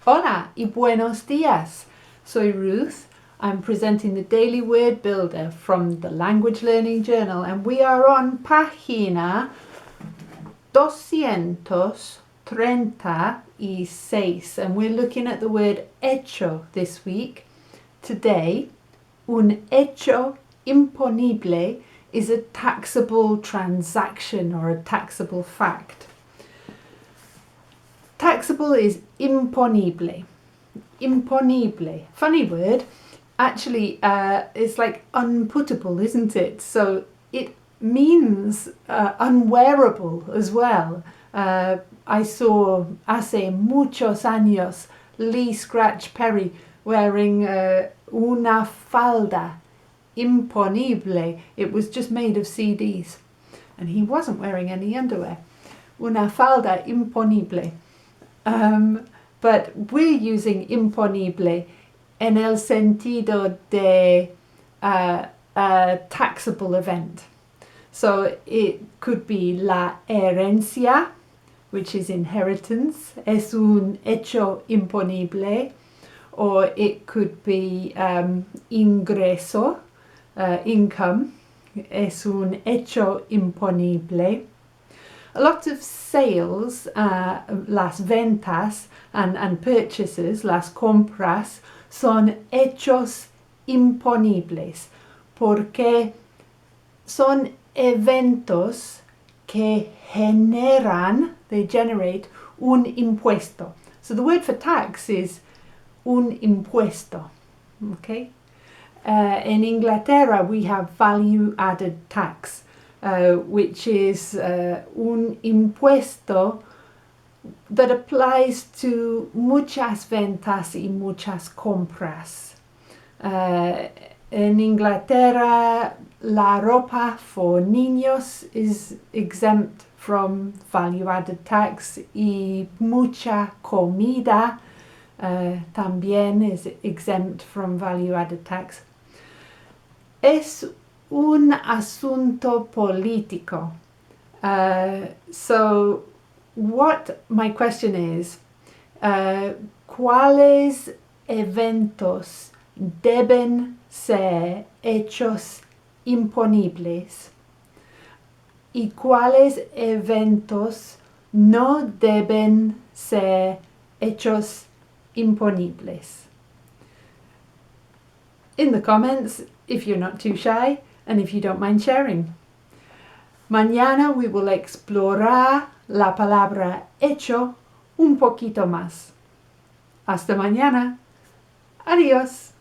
Hola y buenos días. Soy Ruth. I'm presenting the Daily Word Builder from the Language Learning Journal, and we are on página 236, and we're looking at the word hecho this week. Today, un hecho imponible is a taxable transaction or a taxable fact. Taxable is imponible. Imponible. Funny word. Actually, it's like unputtable, isn't it? So it means unwearable as well. I saw hace muchos años Lee Scratch Perry wearing una falda imponible. It was just made of CDs. And he wasn't wearing any underwear. Una falda imponible. But we're using imponible en el sentido de a taxable event. So it could be la herencia, which is inheritance, es un hecho imponible, or it could be ingreso, income, es un hecho imponible. A lot of sales, las ventas and purchases, las compras, son hechos imponibles porque son eventos que generan, they generate un impuesto. So the word for tax is un impuesto. Okay. In Inglaterra we have value added tax. Which is un impuesto that applies to muchas ventas y muchas compras. In Inglaterra, la ropa for niños is exempt from value-added tax y mucha comida también is exempt from value-added tax. Es un asunto político. So what my question is, ¿cuáles eventos deben ser hechos imponibles? ¿Y cuáles eventos no deben ser hechos imponibles? In the comments, if you're not too shy, and if you don't mind sharing. Mañana we will explorar la palabra hecho un poquito más. Hasta mañana. Adiós.